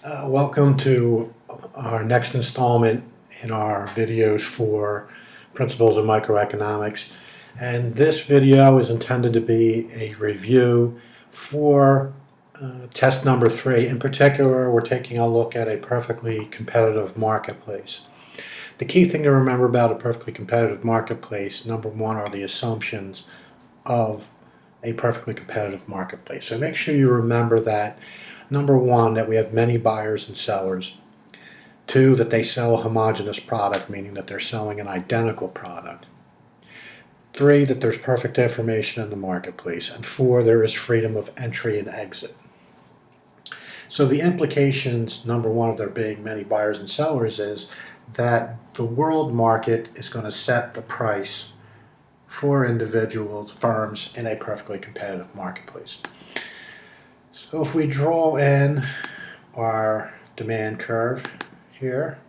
Welcome to our next installment in our videos for Principles of Microeconomics. And this video is intended to be a review for test number 3. In particular, we're taking a look at a perfectly competitive marketplace. The key thing to remember about a perfectly competitive marketplace, number one, are the assumptions of a perfectly competitive marketplace. So make sure you remember that. Number one, that we have many buyers and sellers. Two, that they sell a homogeneous product, meaning that they're selling an identical product. Three, that there's perfect information in the marketplace. And four, there is freedom of entry and exit. So the implications, number one, of there being many buyers and sellers is that the world market is going to set the price for individuals, firms in a perfectly competitive marketplace. So if we draw in our demand curve here,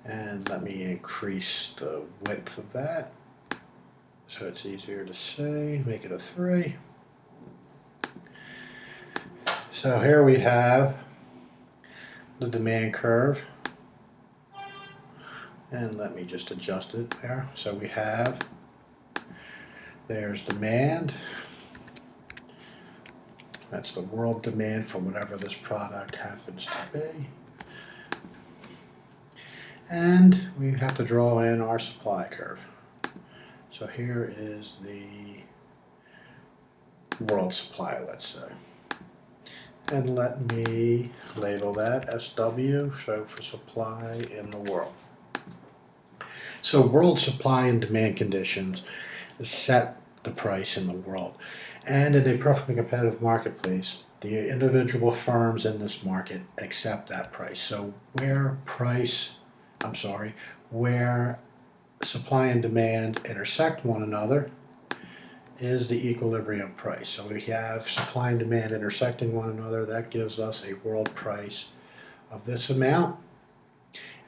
and let me increase the width of that so it's easier to see, make it a 3. So here we have the demand curve, and let me just adjust it there. So we have, there's demand. That's the world demand for whatever this product happens to be. And we have to draw in our supply curve. So here is the world supply, let's say. And let me label that SW, so for supply in the world. So world supply and demand conditions set the price in the world. And in a perfectly competitive marketplace, the individual firms in this market accept that price. So where supply and demand intersect one another is the equilibrium price. So we have supply and demand intersecting one another. That gives us a world price of this amount.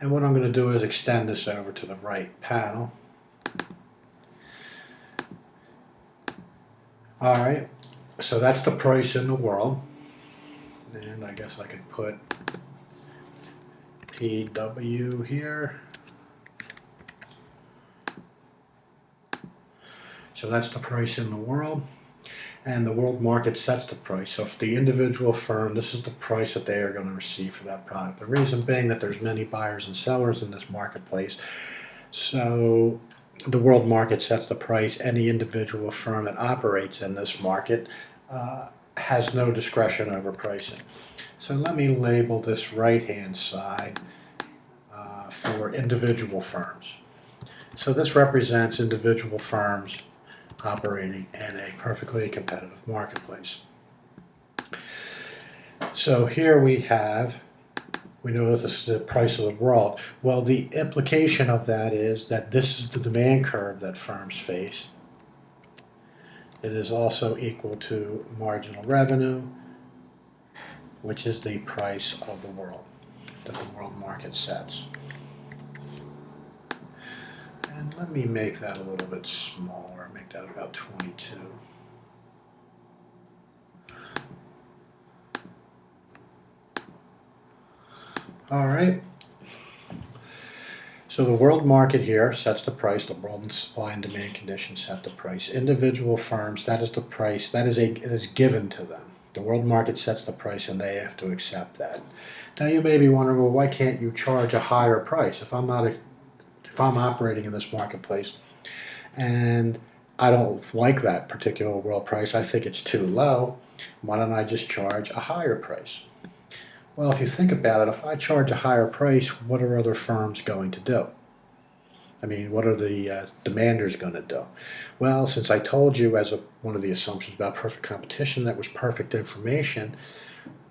And what I'm going to do is extend this over to the right panel. All right, so that's the price in the world. And I guess I could put PW here. So that's the price in the world. And the world market sets the price. So if the individual firm, this is the price that they are going to receive for that product. The reason being that there's many buyers and sellers in this marketplace. So the world market sets the price. Any individual firm that operates in this market has no discretion over pricing. So let me label this right-hand side for individual firms. So this represents individual firms operating in a perfectly competitive marketplace. So here we know that this is the price of the world. Well, the implication of that is that this is the demand curve that firms face. It is also equal to marginal revenue, which is the price of the world that the world market sets. And let me make that a little bit smaller, make that about 22. All right. So the world market here sets the price. The world supply and demand conditions set the price. Individual firms, that is the price. It is given to them. The world market sets the price, and they have to accept that. Now you may be wondering, well, why can't you charge a higher price if I'm operating in this marketplace and I don't like that particular world price? I think it's too low. Why don't I just charge a higher price? Well, if you think about it, if I charge a higher price, what are other firms going to do? I mean, what are the demanders going to do? Well, since I told you as one of the assumptions about perfect competition that was perfect information,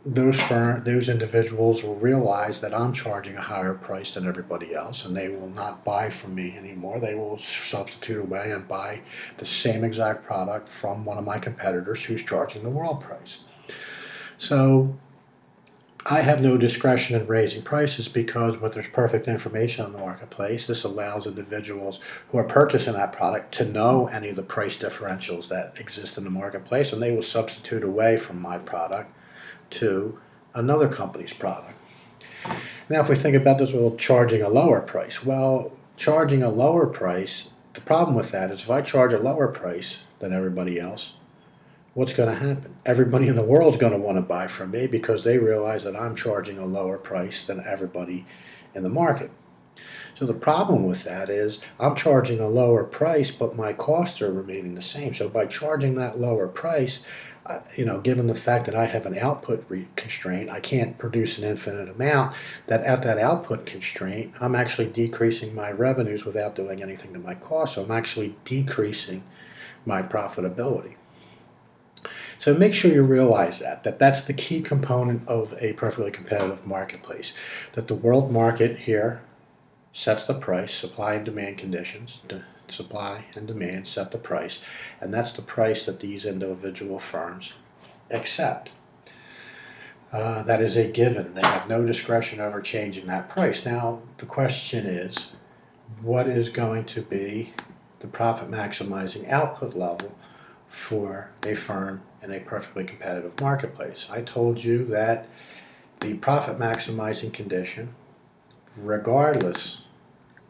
those individuals will realize that I'm charging a higher price than everybody else, and they will not buy from me anymore. They will substitute away and buy the same exact product from one of my competitors who's charging the world price. So I have no discretion in raising prices because with there's perfect information on the marketplace, this allows individuals who are purchasing that product to know any of the price differentials that exist in the marketplace, and they will substitute away from my product to another company's product. Now, if we think about this, well, charging a lower price. Well, charging a lower price, the problem with that is if I charge a lower price than everybody else, what's going to happen? Everybody in the world is going to want to buy from me because they realize that I'm charging a lower price than everybody in the market. So the problem with that is I'm charging a lower price, but my costs are remaining the same. So by charging that lower price, given the fact that I have an output constraint, I can't produce an infinite amount, that at that output constraint, I'm actually decreasing my revenues without doing anything to my costs. So I'm actually decreasing my profitability. So make sure you realize that that's the key component of a perfectly competitive marketplace, that the world market here sets the price, supply and demand conditions, supply and demand set the price, and that's the price that these individual firms accept. That is a given. They have no discretion over changing that price. Now, the question is, what is going to be the profit maximizing output level for a firm in a perfectly competitive marketplace? I told you that the profit maximizing condition, regardless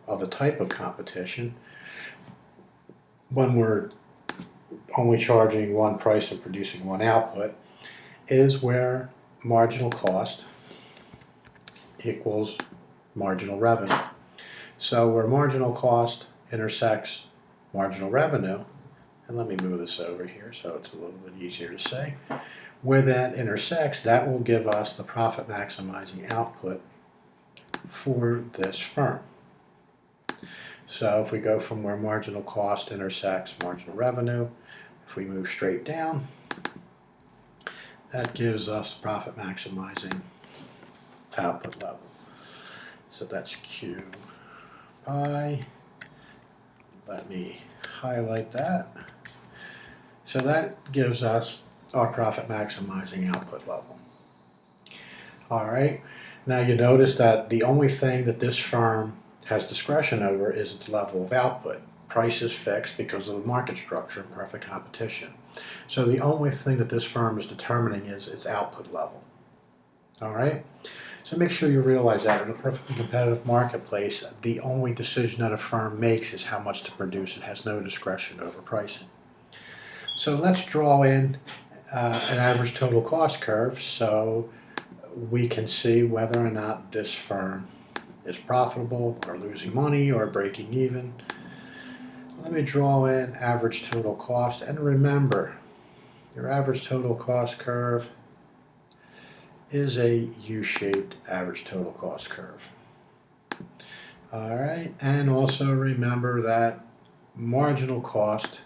of the type of competition, when we're only charging one price and producing one output, is where marginal cost equals marginal revenue. So where marginal cost intersects marginal revenue, and let me move this over here so it's a little bit easier to say, where that intersects, that will give us the profit maximizing output for this firm. So if we go from where marginal cost intersects marginal revenue, if we move straight down, that gives us profit maximizing output level. So that's Q pi. Let me highlight that. So that gives us our profit maximizing output level. All right. Now you notice that the only thing that this firm has discretion over is its level of output. Price is fixed because of the market structure and perfect competition. So the only thing that this firm is determining is its output level. All right? So make sure you realize that in a perfectly competitive marketplace, the only decision that a firm makes is how much to produce. It has no discretion over pricing. So let's draw in an average total cost curve so we can see whether or not this firm is profitable or losing money or breaking even. Let me draw in average total cost, and remember, your average total cost curve is a U-shaped average total cost curve. All right, and also remember that marginal cost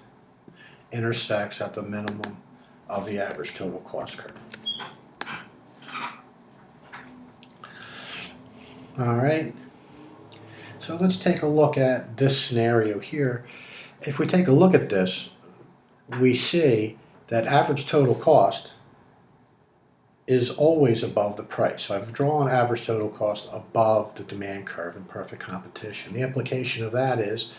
intersects at the minimum of the average total cost curve. All right, so let's take a look at this scenario here. If we take a look at this, we see that average total cost is always above the price. So I've drawn average total cost above the demand curve in perfect competition. The implication of that is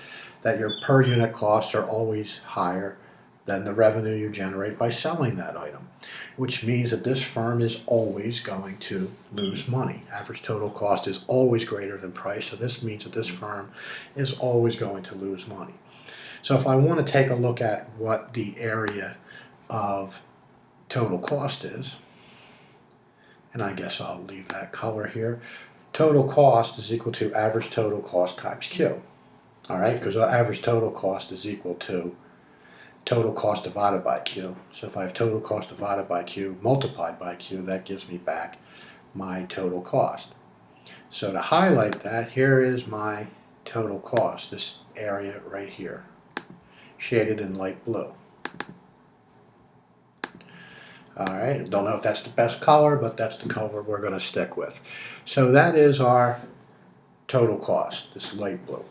that your per unit costs are always higher than the revenue you generate by selling that item, which means that this firm is always going to lose money. Average total cost is always greater than price, so this means that this firm is always going to lose money. So if I want to take a look at what the area of total cost is, and I guess I'll leave that color here, total cost is equal to average total cost times Q. All right, because average total cost is equal to total cost divided by Q. So if I have total cost divided by Q multiplied by Q, that gives me back my total cost. So to highlight that, here is my total cost, this area right here, shaded in light blue. All right, don't know if that's the best color, but that's the color we're going to stick with. So that is our total cost, this light blue.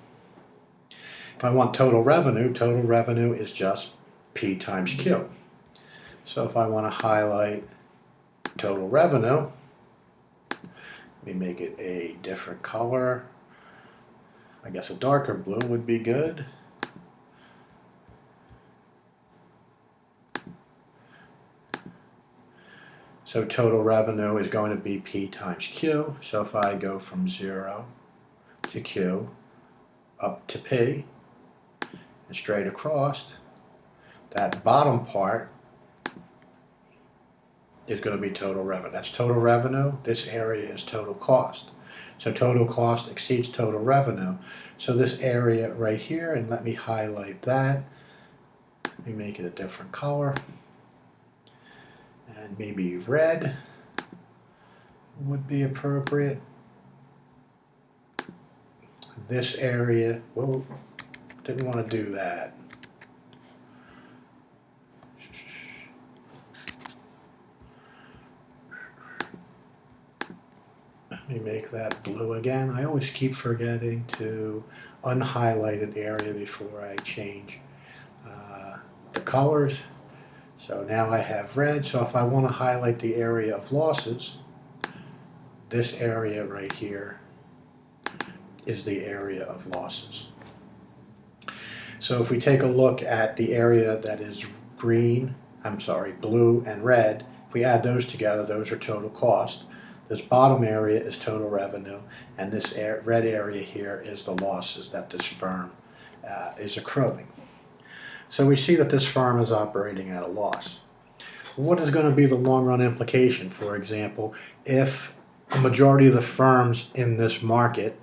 If I want total revenue is just P times Q. So if I want to highlight total revenue, let me make it a different color. I guess a darker blue would be good. So total revenue is going to be P times Q. So if I go from 0 to Q up to P and straight across, that bottom part is going to be total revenue. That's total revenue. This area is total cost. So total cost exceeds total revenue. So this area right here, and let me highlight that. Let me make it a different color. And maybe red would be appropriate. This area, whoa, didn't want to do that. Let me make that blue again. I always keep forgetting to unhighlight an area before I change the colors. So now I have red. So if I want to highlight the area of losses, this area right here is the area of losses. So if we take a look at the area that is blue and red, if we add those together, those are total cost. This bottom area is total revenue, and this red area here is the losses that this firm is accruing. So we see that this firm is operating at a loss. What is going to be the long-run implication? For example, if a majority of the firms in this market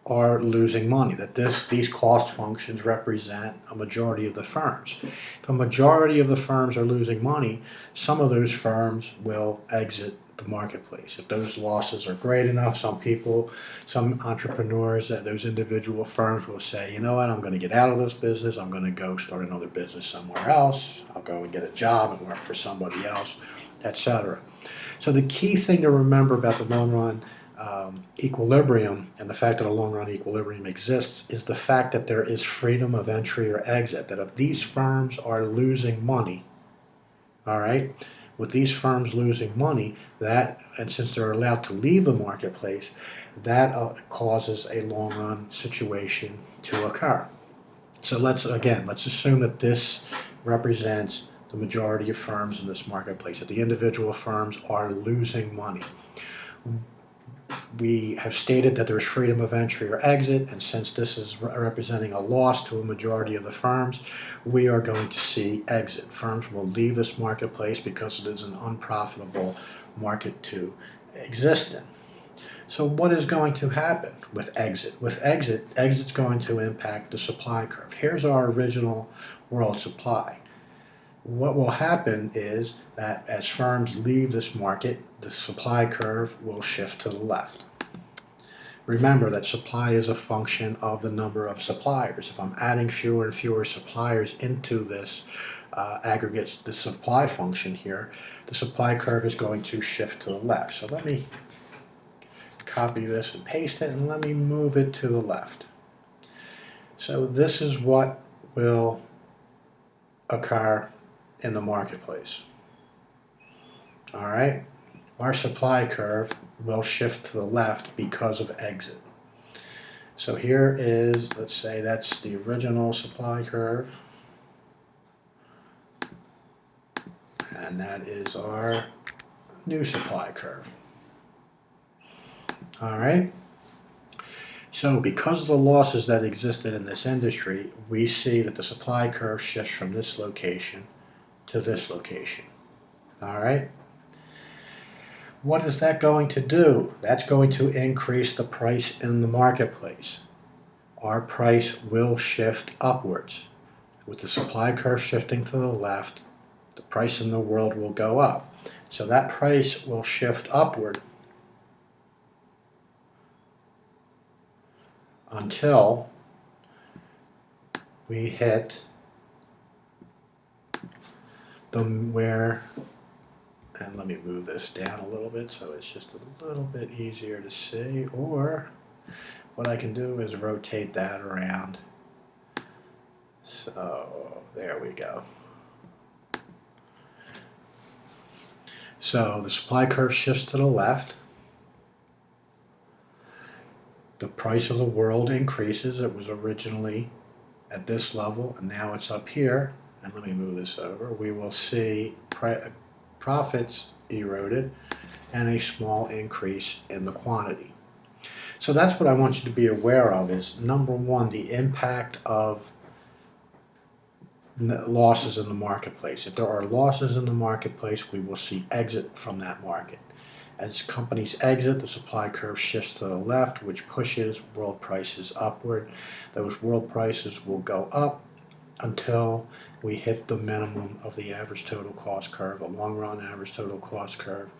are losing money, that these cost functions represent a majority of the firms. If a majority of the firms are losing money, some of those firms will exit the marketplace. If those losses are great enough, some entrepreneurs at those individual firms will say, you know what, I'm going to get out of this business, I'm going to go start another business somewhere else, I'll go and get a job and work for somebody else, etc. So the key thing to remember about the long run equilibrium, and the fact that a long run equilibrium exists, is the fact that there is freedom of entry or exit. That if these firms are losing money, all right, with these firms losing money, and since they're allowed to leave the marketplace, that causes a long run situation to occur. So let's assume that this represents the majority of firms in this marketplace, that the individual firms are losing money. We have stated that there's freedom of entry or exit, and since this is representing a loss to a majority of the firms, we are going to see exit. Firms will leave this marketplace because it is an unprofitable market to exist in. So what is going to happen with exit? With exit's going to impact the supply curve. Here's our original world supply. What will happen is that as firms leave this market, the supply curve will shift to the left. Remember that supply is a function of the number of suppliers. If I'm adding fewer and fewer suppliers into this the supply function here, the supply curve is going to shift to the left. So let me copy this and paste it, and let me move it to the left. So this is what will occur in the marketplace. All right, our supply curve will shift to the left because of exit. So here is, let's say that's the original supply curve, and that is our new supply curve. All right. So because of the losses that existed in this industry, we see that the supply curve shifts from this location to this location. All right. What is that going to do? That's going to increase the price in the marketplace. Our price will shift upwards. With the supply curve shifting to the left, the price in the world will go up. So that price will shift upward until we hit and let me move this down a little bit so it's just a little bit easier to see, or what I can do is rotate that around. So there we go. So the supply curve shifts to the left. The price of the world increases. It was originally at this level, and now it's up here. And let me move this over. We will see profits eroded, and a small increase in the quantity. So that's what I want you to be aware of is, number one, the impact of losses in the marketplace. If there are losses in the marketplace, we will see exit from that market. As companies exit, the supply curve shifts to the left, which pushes world prices upward. Those world prices will go up until we hit the minimum of the average total cost curve, a long-run average total cost curve.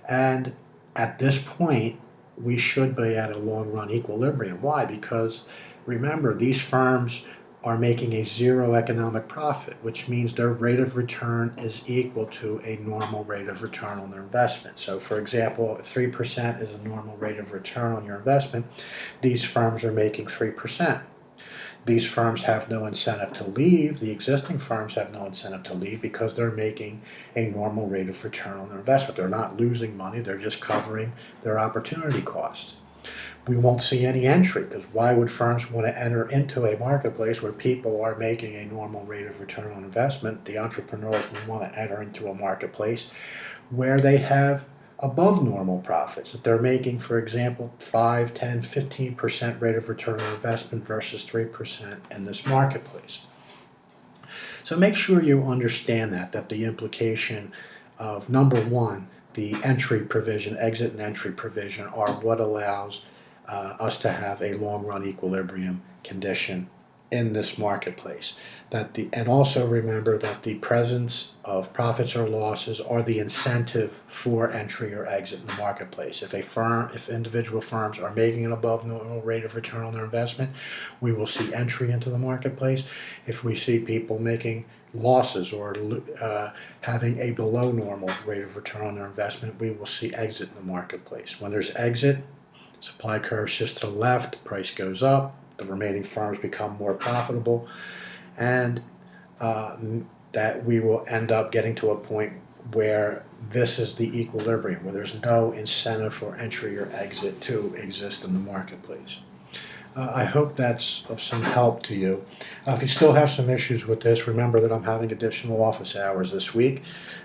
And at this point, we should be at a long-run equilibrium. Why? Because remember, these firms are making a zero economic profit, which means their rate of return is equal to a normal rate of return on their investment. So for example, if 3% is a normal rate of return on your investment, these firms are making 3%. These firms have no incentive to leave. The existing firms have no incentive to leave because they're making a normal rate of return on their investment. They're not losing money, they're just covering their opportunity costs. We won't see any entry, because why would firms want to enter into a marketplace where people are making a normal rate of return on investment? The entrepreneurs will want to enter into a marketplace where they have above normal profits, that they're making, for example, 5, 10, 15% rate of return on investment versus 3% in this marketplace. So make sure you understand that the implication of, number one, the entry provision, exit and entry provision, are what allows us to have a long-run equilibrium condition in this marketplace. And also remember that the presence of profits or losses are the incentive for entry or exit in the marketplace. If individual firms are making an above normal rate of return on their investment, we will see entry into the marketplace. If we see people making losses or having a below normal rate of return on their investment, we will see exit in the marketplace. When there's exit, supply curve shifts to the left, price goes up, the remaining firms become more profitable, and that we will end up getting to a point where this is the equilibrium, where there's no incentive for entry or exit to exist in the marketplace. I hope that's of some help to you. If you still have some issues with this, remember that I'm having additional office hours this week.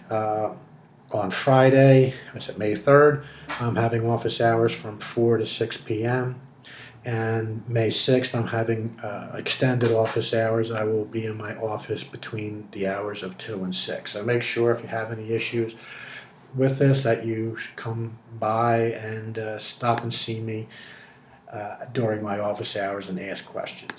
On Friday, May 3rd, I'm having office hours from 4 to 6 p.m. And May 6th, I'm having extended office hours. I will be in my office between the hours of 2 and 6. So make sure if you have any issues with this that you come by and stop and see me during my office hours and ask questions.